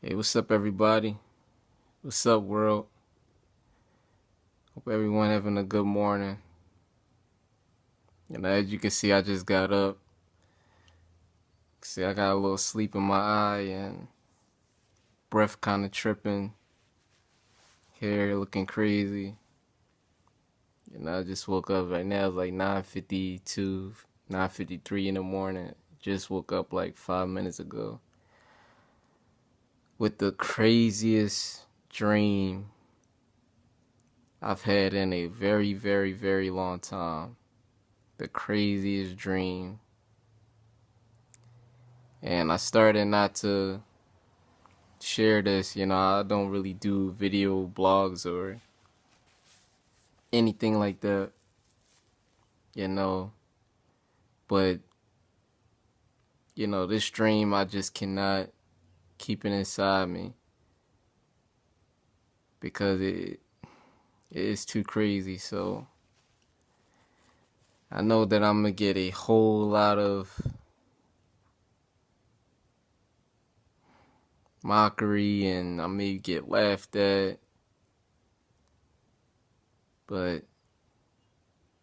Hey, what's up, everybody? What's up, world? Hope everyone having a good morning. As you can see, I just got up. See, I got a little sleep in my eye and breath kind of tripping, hair looking crazy. I just woke up right now. It's like 9:52, 9:53 in the morning. Just woke up like 5 minutes ago with the craziest dream I've had in a very, very, very long time. The craziest dream. And I started not to share this. I don't really do video blogs or anything like that, you know. But, this dream, I just cannot keep it inside me because it is too crazy. So I know that I'm going to get a whole lot of mockery and I may get laughed at. But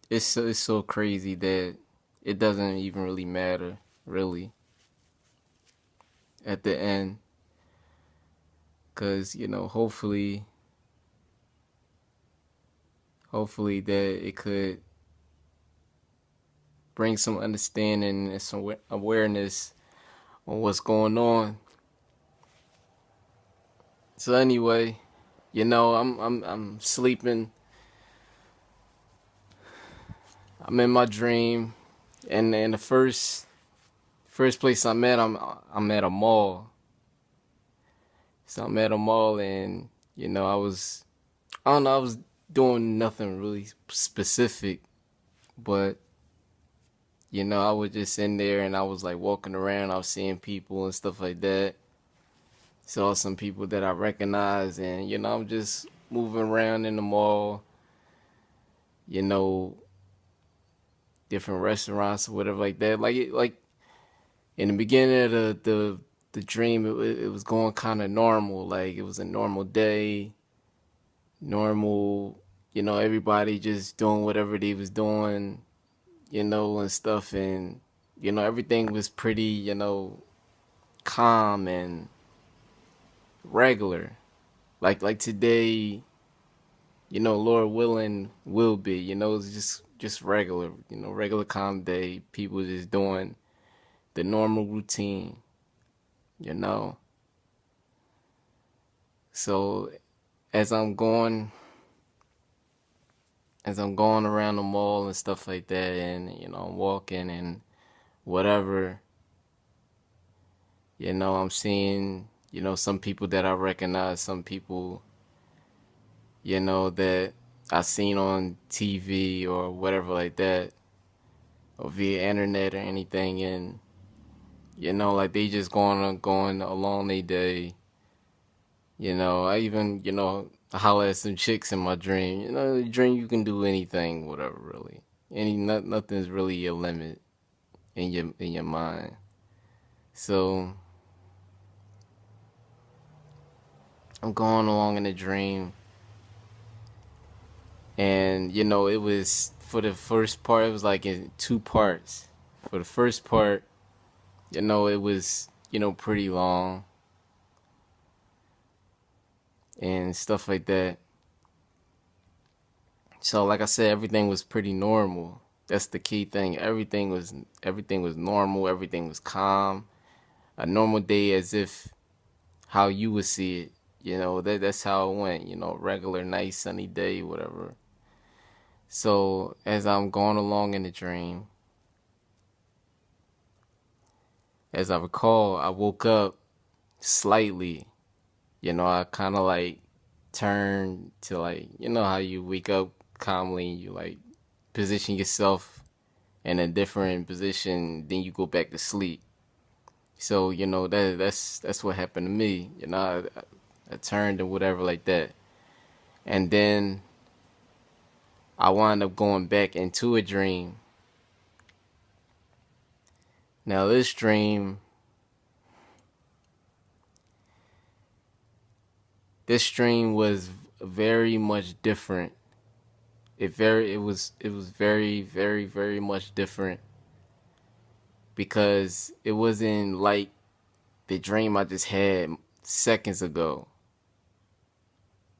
it's so crazy that it doesn't even really matter, really, at the end. Because, hopefully that it could bring some understanding and some awareness on what's going on. So anyway, I'm sleeping. I'm in my dream, and the first place I'm at, I'm at a mall. So I'm at a mall, and I don't know, I was doing nothing really specific, but I was just in there and I was like walking around. I was seeing people and stuff like that. Saw some people that I recognize, and I'm just moving around in the mall. Different restaurants or whatever like that. Like in the beginning of the dream, it was going kind of normal. Like it was a normal day, normal. Everybody just doing whatever they was doing, and stuff, and everything was pretty, calm and regular. Like today, Lord willing, will be. It's just regular. Regular calm day. People just doing the normal routine. You know. So as I'm going, around the mall and stuff like that, and I'm walking and whatever. I'm seeing some people that I recognize, some people that I seen on TV or whatever like that, or via internet or anything, and like they just going along their day. I even holler at some chicks in my dream. Dream you can do anything, whatever, really. Nothing's really your limit in your mind. So I'm going along in a dream, and it was for the first part. It was like in two parts. For the first part, it was pretty long and stuff like that. So like I said, everything was pretty normal. That's the key thing. Everything was normal. Everything was calm. A normal day, as if how you would see it. That's how it went. Regular, nice, sunny day, whatever. So as I'm going along in the dream, as I recall, I woke up slightly. I kind of like turned to, like, how you wake up calmly, you like position yourself in a different position, then you go back to sleep. So that's what happened to me. I turned and whatever like that, and then I wound up going back into a dream. Now this dream, this dream was very much different. It was very, very, very much different because it wasn't like the dream I just had seconds ago.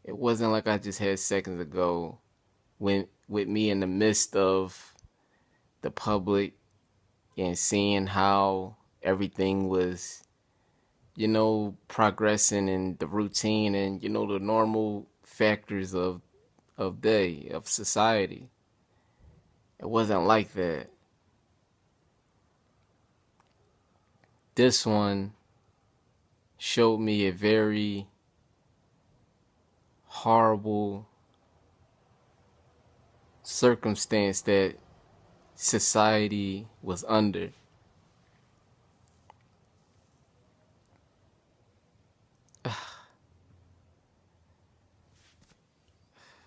It wasn't like I just had seconds ago when with me in the midst of the public and seeing how everything was, progressing in the routine and the normal factors of society. It wasn't like that. This one showed me a very horrible circumstance that society was under.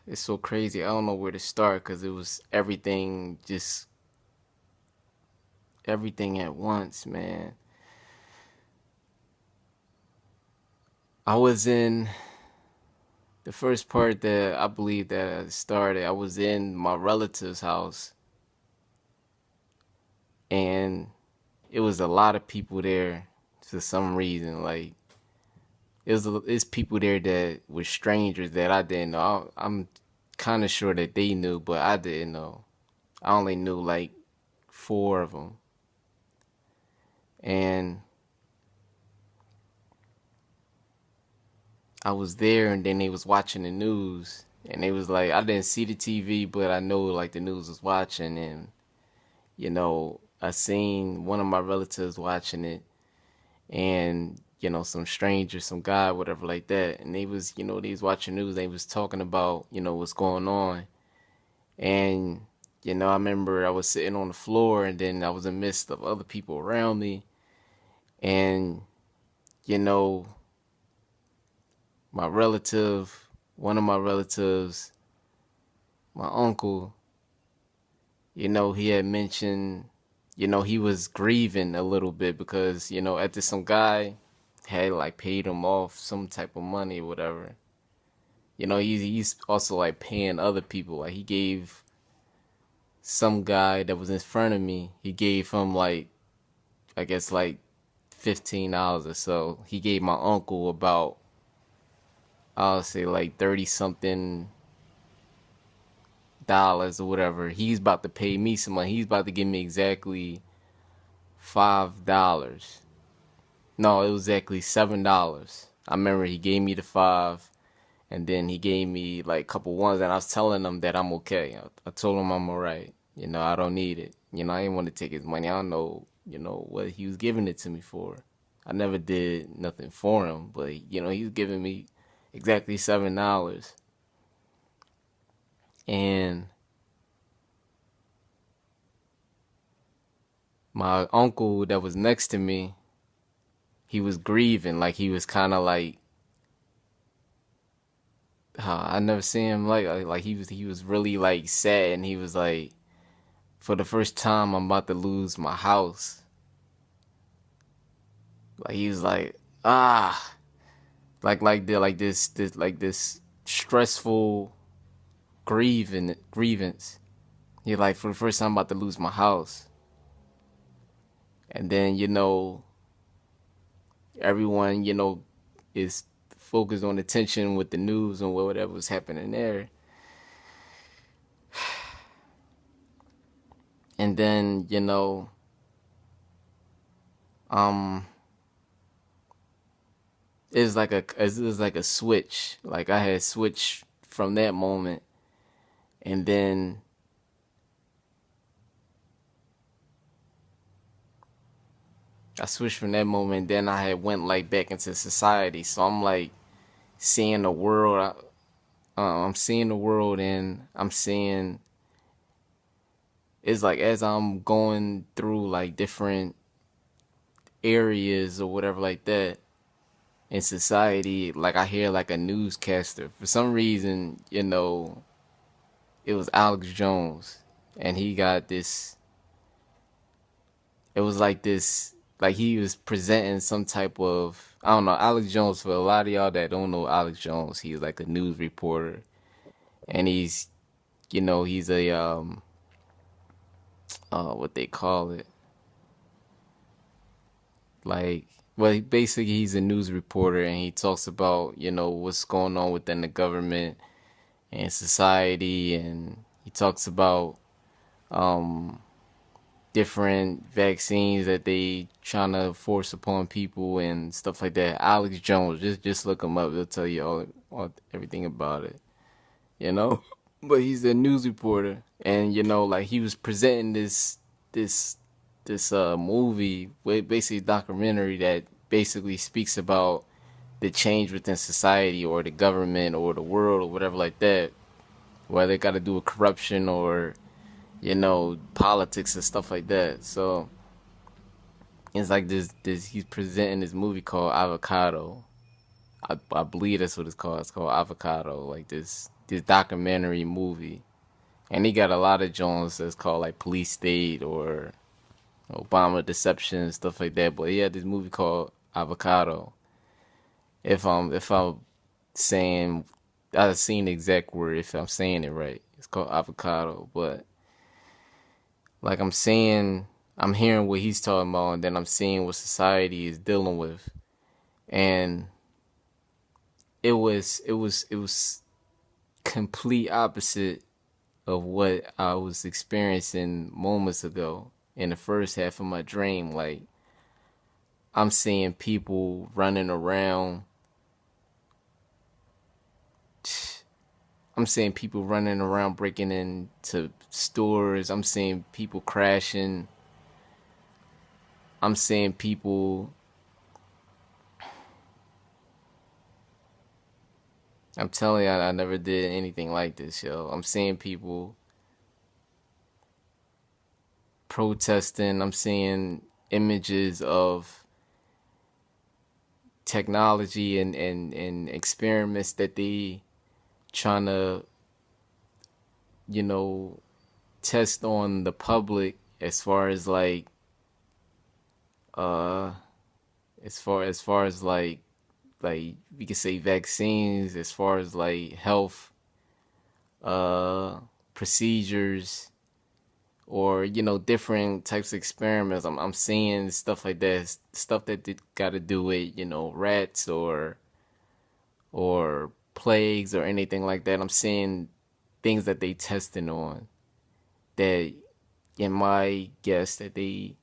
It's so crazy. I don't know where to start because it was everything, just everything at once, man. I was in the first part that I believe that I started, I was in my relative's house, and it was a lot of people there for some reason. Like it's people there that were strangers that I didn't know. I'm kind of sure that they knew, but I didn't know. I only knew like four of them, and I was there, and then they was watching the news, and they was like, I didn't see the TV, but I know like the news was watching, and I seen one of my relatives watching it, and some stranger, some guy, whatever like that, and they was watching news, they was talking about what's going on, and I remember I was sitting on the floor, and then I was in the midst of other people around me, and you know my relative, one of my relatives, my uncle, he had mentioned, he was grieving a little bit because, after some guy had like paid him off some type of money or whatever. He's also like paying other people. Like he gave some guy that was in front of me, he gave him like, I guess like $15 or so. He gave my uncle about, I'll say like 30 something dollars or whatever. He's about to pay me some money. He's about to give me exactly $5. No, it was exactly $7. I remember he gave me the five, and then he gave me like a couple ones, and I was telling him that I'm okay. I told him I'm alright. I don't need it. I didn't want to take his money. I don't know, what he was giving it to me for. I never did nothing for him, but he was giving me exactly $7. And my uncle that was next to me, he was grieving. Like he was kind of like, I never seen him like he was really like sad, and he was like, for the first time I'm about to lose my house. Like he was like, like this stressful grievance. He like, for the first time I'm about to lose my house. And then everyone is focused on attention with the news and whatever was happening there. And then it was like a switch. Like I had switched from that moment, and then I switched from that moment. Then I had went like back into society. So I'm like seeing the world. I'm seeing the world, and I'm seeing. It's like as I'm going through like different areas or whatever like that in society, like I hear like a newscaster. For some reason, it was Alex Jones, and he got this. It was like this, like he was presenting some type of, I don't know, Alex Jones. For a lot of y'all that don't know Alex Jones, he's like a news reporter, and he's, he's a what they call it, like, well, basically he's a news reporter, and he talks about, what's going on within the government and society, and he talks about um different vaccines that they trying to force upon people and stuff like that. Alex Jones, just look him up. They'll tell you all everything about it. You know, but he's a news reporter, and like he was presenting this this movie, with basically a documentary that basically speaks about the change within society or the government or the world or whatever like that, whether it got to do with corruption or politics and stuff like that. So it's like this he's presenting this movie called Avocado. I believe that's what it's called. It's called Avocado, like this documentary movie. And he got a lot of joints that's called like Police State or Obama Deception, stuff like that. But he had this movie called Avocado. If I'm saying, I've seen the exact word if I'm saying it right. It's called Avocado. But like I'm hearing what he's talking about, and then I'm seeing what society is dealing with. And it was complete opposite of what I was experiencing moments ago in the first half of my dream. Like, I'm seeing people running around. I'm seeing people running around breaking into stores. I'm seeing people crashing. I'm seeing people. I'm telling you, I never did anything like this, yo. I'm seeing people protesting. I'm seeing images of technology and experiments that they trying to, you know, test on the public, as far as like uh as far as like we could say vaccines, as far as like health uh procedures, or different types of experiments. I'm seeing stuff like that, stuff that got to do with rats or plagues or anything like that. I'm seeing things that they testing on, that in my guess that they